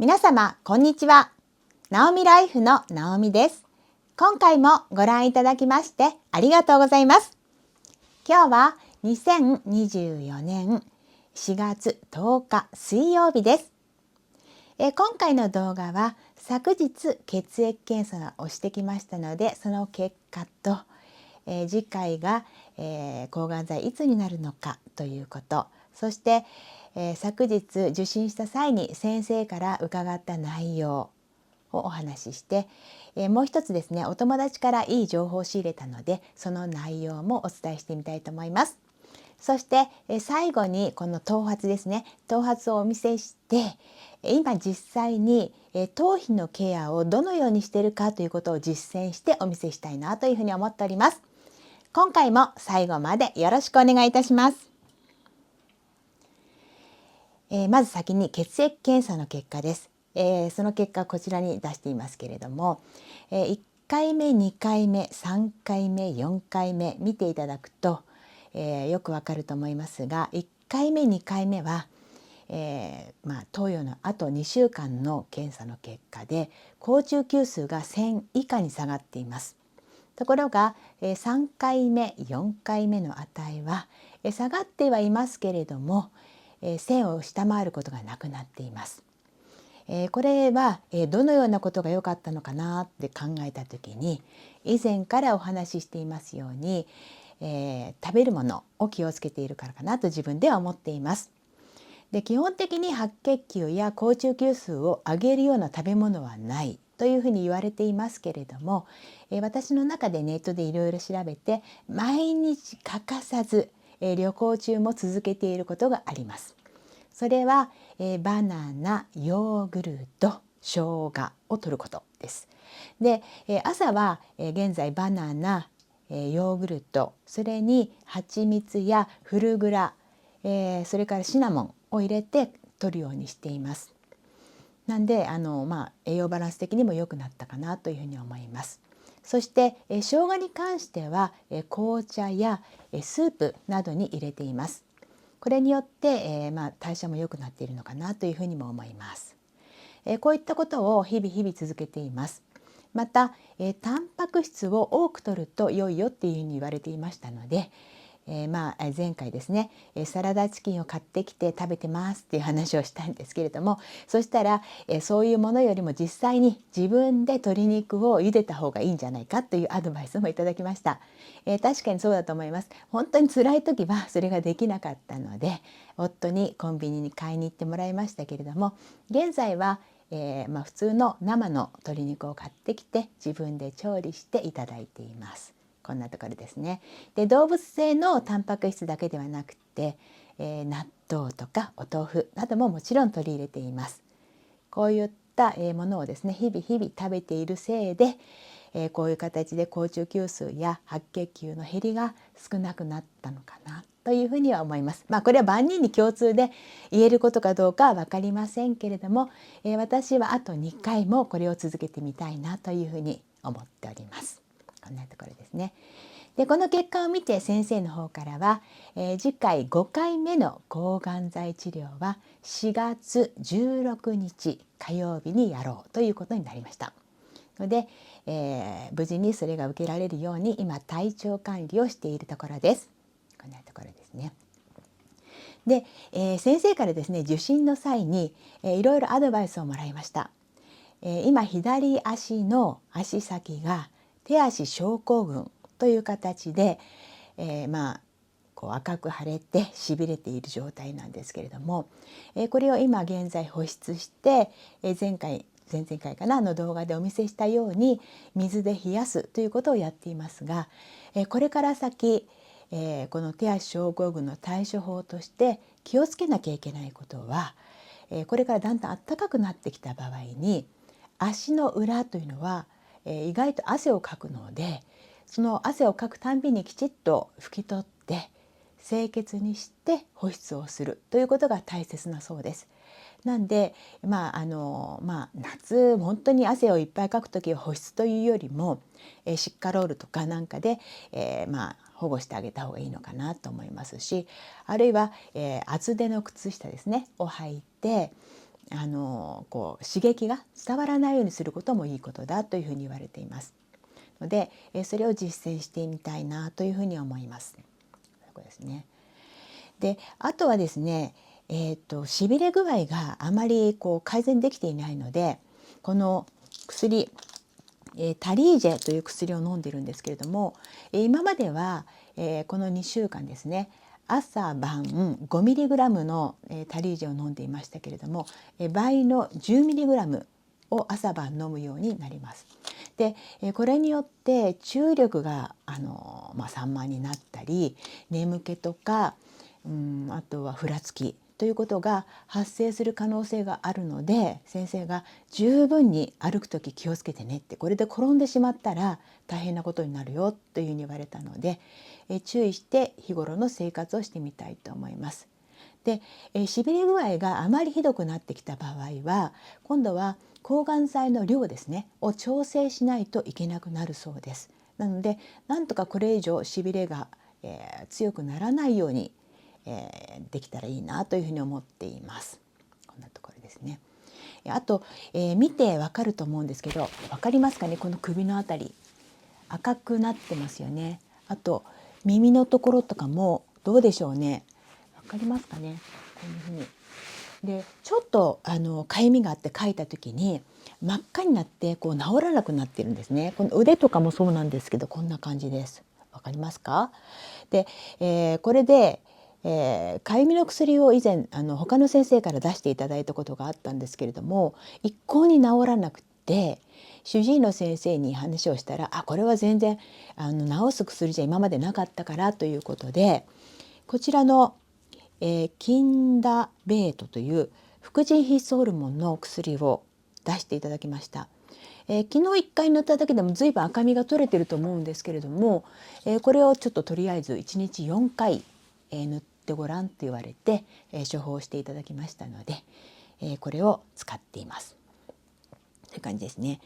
皆様こんにちは。ナオミライフのナオミです。今回もご覧いただきましてありがとうございます。今日は2024年4月10日水曜日です。今回の動画は昨日血液検査をしてきましたので、その結果と、次回が、抗がん剤いつになるのかということ、そして、昨日受診した際に先生から伺った内容をお話しして、もう一つですね、お友達からいい情報を仕入れたので、その内容もお伝えしてみたいと思います。そして、最後にこの頭髪ですね、頭髪をお見せして、今実際に頭皮のケアをどのようにしているかということを実践してお見せしたいなというふうに思っております。今回も最後までよろしくお願いいたします。まず先に血液検査の結果です。その結果こちらに出していますけれども、1回目2回目3回目4回目見ていただくと、よくわかると思いますが、1回目2回目は、投与のあと2週間の検査の結果で好中球数が1000以下に下がっています。ところが、3回目4回目の値は、下がってはいますけれども、1000を下回ることがなくなっています。これは、どのようなことが良かったのかなって考えた時に、以前からお話ししていますように、食べるものを気をつけているからかなと自分では思っています。で、基本的に白血球や好中球数を上げるような食べ物はないというふうに言われていますけれども、私の中でネットでいろいろ調べて毎日欠かさず、旅行中も続けていることがあります。それは、バナナ、ヨーグルト、生姜を摂ることです。で、朝は、現在バナナ、ヨーグルト、それに蜂蜜やフルグラ、それからシナモンを入れて摂るようにしています。なんで栄養バランス的にも良くなったかなというふうに思います。そして、生姜に関しては、紅茶や、スープなどに入れています。これによって、代謝も良くなっているのかなというふうにも思います。こういったことを日々続けています。また、タンパク質を多く摂ると良いよっていうふうに言われていましたので、前回ですね、サラダチキンを買ってきて食べてますっていう話をしたんですけれども、そしたら、そういうものよりも実際に自分で鶏肉を茹でた方がいいんじゃないかというアドバイスもいただきました。確かにそうだと思います。本当に辛い時はそれができなかったので、夫にコンビニに買いに行ってもらいましたけれども、現在は普通の生の鶏肉を買ってきて自分で調理していただいています。こんなところですね。で、動物性のタンパク質だけではなくて、納豆とかお豆腐などももちろん取り入れています。こういったものをですね、日々食べているせいで、こういう形で好中球数や白血球の減りが少なくなったのかなというふうには思います。これは万人に共通で言えることかどうかは分かりませんけれども、私はあと2回もこれを続けてみたいなというふうに思っております。こんなところですね。で、この結果を見て先生の方からは、次回5回目の抗がん剤治療は4月16日火曜日にやろうということになりました。ので、無事にそれが受けられるように今体調管理をしているところです。こんなところですね。で、先生からですね、受診の際に、いろいろアドバイスをもらいました。今左足の足先が手足症候群という形で、こう赤く腫れてしびれている状態なんですけれども、これを今現在保湿して、前々回かなの動画でお見せしたように水で冷やすということをやっていますが、これから先、この手足症候群の対処法として気をつけなきゃいけないことは、これからだんだん暖かくなってきた場合に足の裏というのは、意外と汗をかくので、その汗をかくたんびにきちっと拭き取って清潔にして保湿をするということが大切なそうです。なんで、夏本当に汗をいっぱいかく時は保湿というよりも、シッカロールとかなんかで、保護してあげた方がいいのかなと思いますし、あるいは、厚手の靴下ですねを履いてこう刺激が伝わらないようにすることもいいことだというふうに言われていますので、それを実践してみたいなというふうに思います。これですね。であとはですね、しびれ具合があまりこう改善できていないので、この薬、タリージェという薬を飲んでいるんですけれども、今までは、この2週間ですね、朝晩 5mg の、タリージェを飲んでいましたけれども、倍の 10mg を朝晩飲むようになります。でこれによって注意力が散漫になったり、眠気とか、あとはふらつきということが発生する可能性があるので、先生が十分に歩く時気をつけてねって、これで転んでしまったら大変なことになるよというふうに言われたので、注意して日頃の生活をしてみたいと思います。で、しびれ具合があまりひどくなってきた場合は、今度は抗がん剤の量ですねを調整しないといけなくなるそうです。なのでなんとかこれ以上しびれが、強くならないように、できたらいいなというふうに思っています。こんなところですね。あと、見てわかると思うんですけど、わかりますかね、この首のあたり赤くなってますよね。あと耳のところとかもどうでしょうね。わかりますかね、こんなふうに。でちょっとかゆみがあってかいた時に真っ赤になってこう治らなくなってるんですね。この腕とかもそうなんですけど、こんな感じです。わかりますか？で、これで、かゆみの薬を以前他の先生から出していただいたことがあったんですけれども、一向に治らなくて、主治医の先生に話をしたら、これは全然治す薬じゃ今までなかったからということで、こちらのキンダベートという副腎皮質ホルモンの薬を出していただきました。昨日1回塗っただけでも随分赤みが取れてると思うんですけれども、これをちょっととりあえず1日4回、塗ってごらんって言われて、処方していただきましたので、これを使っています。という感じですね。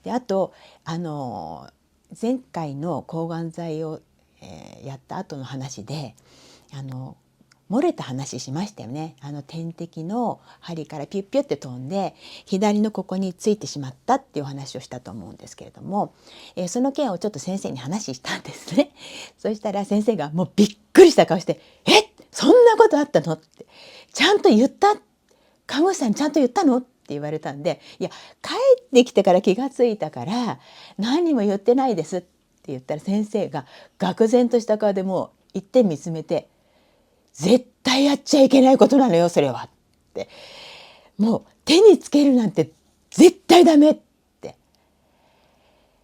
であと前回の抗がん剤を、やった後の話で漏れた話しましたよね。点滴の針からピュッピュッって飛んで左のここについてしまったっていう話をしたと思うんですけれども、その件をちょっと先生に話したんですね。そしたら先生がもうびっくりした顔して「え、そんなことあったの？」って「ちゃんと言った？看護師さんにちゃんと言ったの？」って言われたんで「いや、帰ってきてから気がついたから何にも言ってないです」って言ったら、先生が愕然とした顔でもう一点見つめて絶対やっちゃいけないことなのよそれはって、もう手につけるなんて絶対ダメって、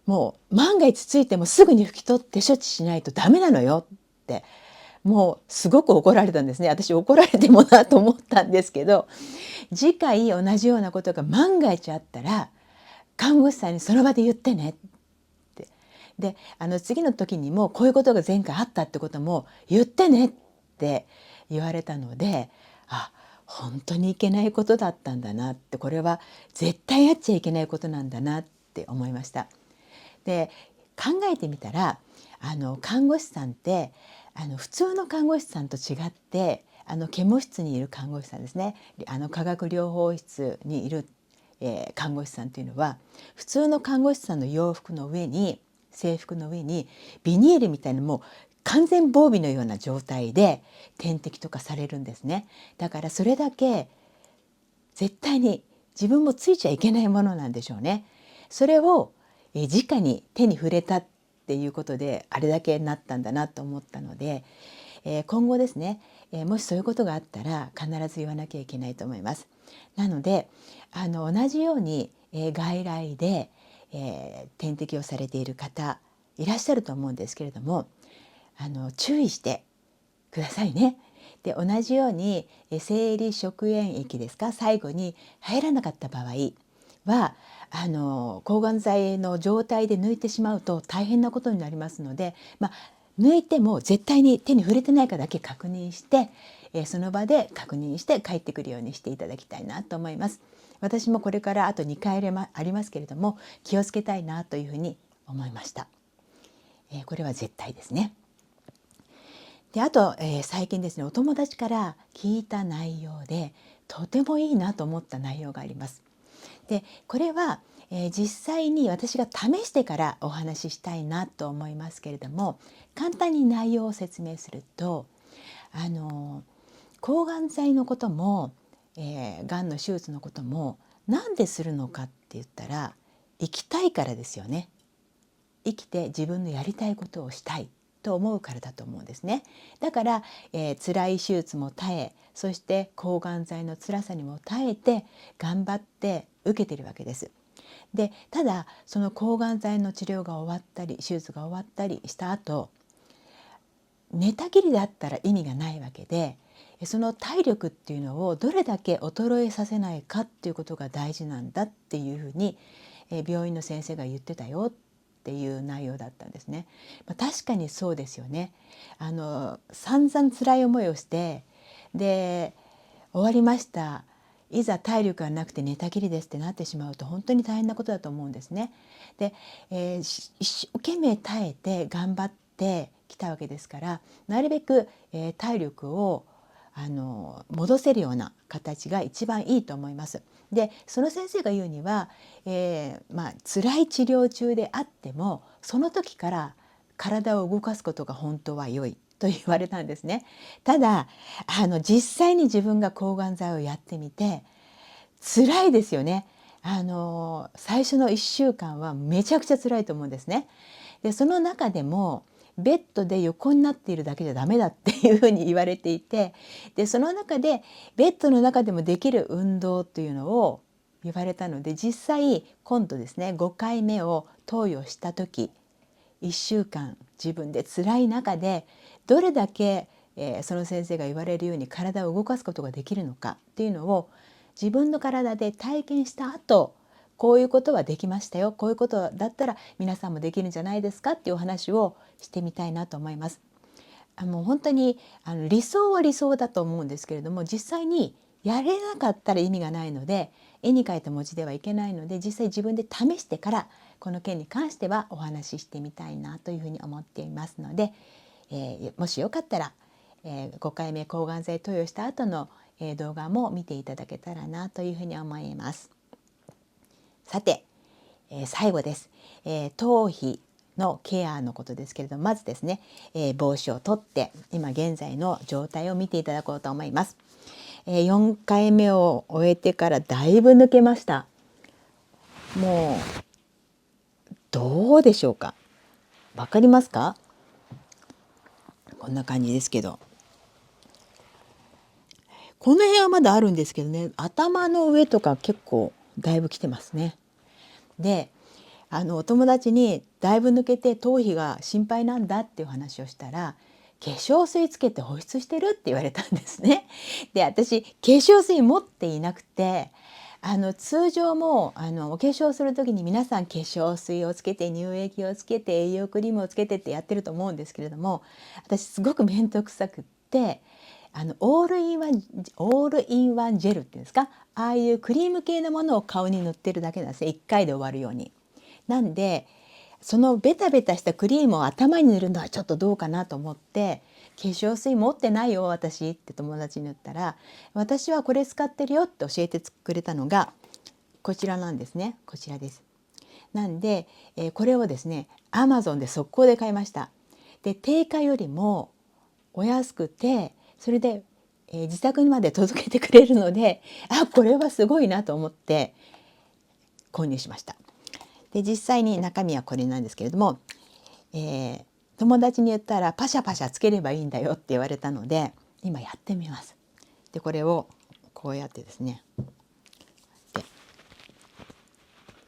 もう万が一ついてもすぐに拭き取って処置しないとダメなのよって、もうすごく怒られたんですね。私怒られてもなと思ったんですけど、次回同じようなことが万が一あったら看護師さんにその場で言ってねって、で次の時にもこういうことが前回あったってことも言ってねって言われたので、本当にいけないことだったんだなって、これは絶対やっちゃいけないことなんだなって思いました。で考えてみたら看護師さんって普通の看護師さんと違って、ケモ室にいる看護師さんですね、化学療法室にいる、看護師さんというのは普通の看護師さんの洋服の上に制服の上にビニールみたいなもう完全防備のような状態で点滴とかされるんですね。だからそれだけ絶対に自分もついちゃいけないものなんでしょうね。それを直に手に触れたっていうことであれだけなったんだなと思ったので、今後ですね、もしそういうことがあったら必ず言わなきゃいけないと思います。なので同じように、外来で、点滴をされている方いらっしゃると思うんですけれども、注意してくださいね。で同じように生理食塩液ですか、最後に入らなかった場合は抗がん剤の状態で抜いてしまうと大変なことになりますので、抜いても絶対に手に触れてないかだけ確認して、その場で確認して帰ってくるようにしていただきたいなと思います。私もこれからあと2回ありますけれども気をつけたいなというふうに思いました。これは絶対ですね。であと、最近ですね、お友達から聞いた内容でとてもいいなと思った内容があります。でこれは、実際に私が試してからお話ししたいなと思いますけれども、簡単に内容を説明すると、抗がん剤のことも、がんの手術のこともなんでするのかって言ったら、生きたいからですよね。生きて自分のやりたいことをしたいと思うからだと思うんですね。だから、辛い手術も耐え、そして抗がん剤の辛さにも耐えて頑張って受けてるわけです。でただその抗がん剤の治療が終わったり手術が終わったりした後、寝たきりだったら意味がないわけで、その体力っていうのをどれだけ衰えさせないかっていうことが大事なんだっていうふうに、病院の先生が言ってたよっていう内容だったんですね。確かにそうですよね。散々辛い思いをして、で終わりました、いざ体力がなくて寝たきりですってなってしまうと本当に大変なことだと思うんですね。で、一生懸命耐えて頑張ってきたわけですから、なるべく、体力を戻せるような形が一番いいと思います。でその先生が言うには、辛い治療中であってもその時から体を動かすことが本当は良いと言われたんですね。ただ実際に自分が抗がん剤をやってみて辛いですよね。最初の1週間はめちゃくちゃ辛いと思うんですね。でその中でもベッドで横になっているだけじゃダメだっていうふうに言われていて、でその中でベッドの中でもできる運動というのを言われたので、実際今度ですね5回目を投与した時、1週間自分で辛い中でどれだけ、その先生が言われるように体を動かすことができるのかっていうのを自分の体で体験した後、こういうことはできましたよ、こういうことだったら皆さんもできるんじゃないですかっていうお話をしてみたいなと思います。本当に理想は理想だと思うんですけれども、実際にやれなかったら意味がないので、絵に描いた文字ではいけないので、実際自分で試してからこの件に関してはお話ししてみたいなというふうに思っていますので、もしよかったら、5回目抗がん剤投与した後の、動画も見ていただけたらなというふうに思います。さて、最後です。頭皮のケアのことですけれども、まずですね、帽子を取って今現在の状態を見ていただこうと思います。4回目を終えてからだいぶ抜けました。もうどうでしょうか。わかりますか？こんな感じですけど、この辺はまだあるんですけどね、頭の上とか結構だいぶ来てますね。でお友達にだいぶ抜けて頭皮が心配なんだっていう話をしたら、化粧水つけて保湿してるって言われたんですね。で私化粧水持っていなくて、通常もお化粧する時に皆さん化粧水をつけて乳液をつけて栄養クリームをつけてってやってると思うんですけれども、私すごく面倒くさくって、オールインワンジェルっていうんですか、ああいうクリーム系のものを顔に塗ってるだけなんですね。1回で終わるように。なんでそのベタベタしたクリームを頭に塗るのはちょっとどうかなと思って、化粧水持ってないよ私って友達に言ったら、私はこれ使ってるよって教えてくれたのがこちらなんですね。こちらです。なんで、これをですね Amazon で速攻で買いました。で定価よりもお安くて、それで、自宅にまで届けてくれるので、これはすごいなと思って購入しました。で実際に中身はこれなんですけれども、友達に言ったらパシャパシャつければいいんだよって言われたので今やってみます。でこれをこうやってですね、で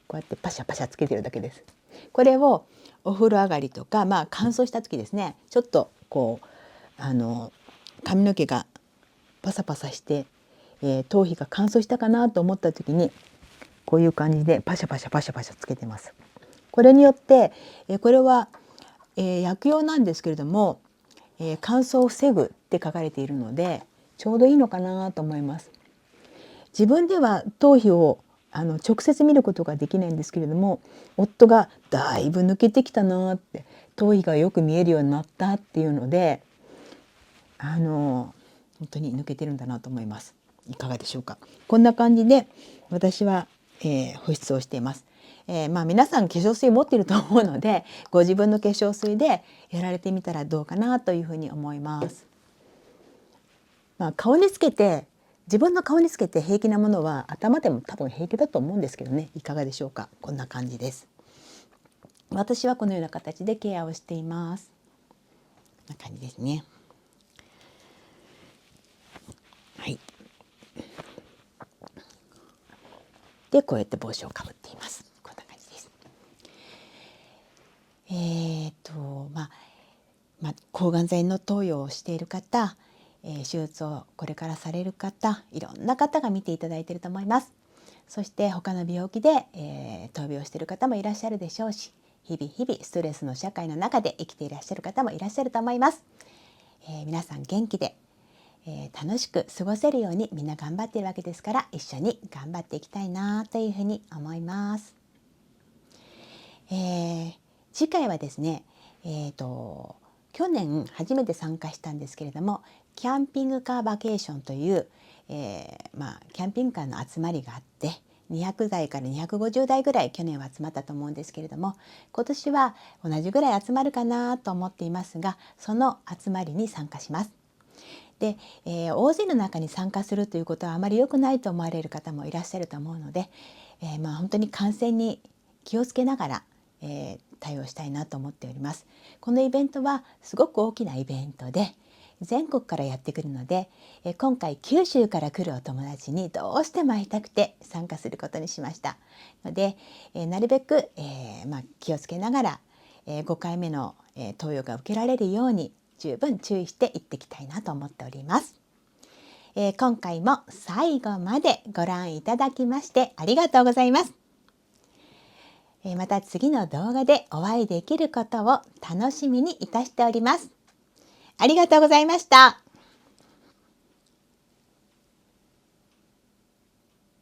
こうやってパシャパシャつけてるだけです。これをお風呂上がりとか、乾燥した時ですね、ちょっとこう髪の毛がパサパサして、頭皮が乾燥したかなと思った時にこういう感じでパシャパシャパシャパシャつけてます。これによって、これは、薬用なんですけれども、乾燥を防ぐって書かれているのでちょうどいいのかなと思います。自分では頭皮を直接見ることができないんですけれども、夫がだいぶ抜けてきたなって、頭皮がよく見えるようになったっていうので本当に抜けてるんだなと思います。いかがでしょうか。こんな感じで私は、保湿をしています。皆さん化粧水持っていると思うので、ご自分の化粧水でやられてみたらどうかなというふうに思います。顔につけて、自分の顔につけて平気なものは頭でも多分平気だと思うんですけどね、いかがでしょうか。こんな感じです。私はこのような形でケアをしています。こんな感じですね。はい。でこうやって帽子をかぶっています。こんな感じです。抗がん剤の投与をしている方、手術をこれからされる方、いろんな方が見ていただいていると思います。そして他の病気で、闘病している方もいらっしゃるでしょうし、日々ストレスの社会の中で生きていらっしゃる方もいらっしゃると思います。皆さん元気で、楽しく過ごせるようにみんな頑張っているわけですから、一緒に頑張っていきたいなというふうに思います。次回はですね、去年初めて参加したんですけれども、キャンピングカーバケーションという、キャンピングカーの集まりがあって、200台から250台ぐらい去年は集まったと思うんですけれども、今年は同じぐらい集まるかなと思っていますが、その集まりに参加します。で、大勢の中に参加するということはあまり良くないと思われる方もいらっしゃると思うので、本当に感染に気をつけながら、対応したいなと思っております。このイベントはすごく大きなイベントで、全国からやってくるので、今回九州から来るお友達にどうしても会いたくて参加することにしましたので、なるべく、気をつけながら、5回目の、投与が受けられるように十分注意していっていきたいなと思っております。今回も最後までご覧いただきましてありがとうございます。また次の動画でお会いできることを楽しみにいたしております。ありがとうございました。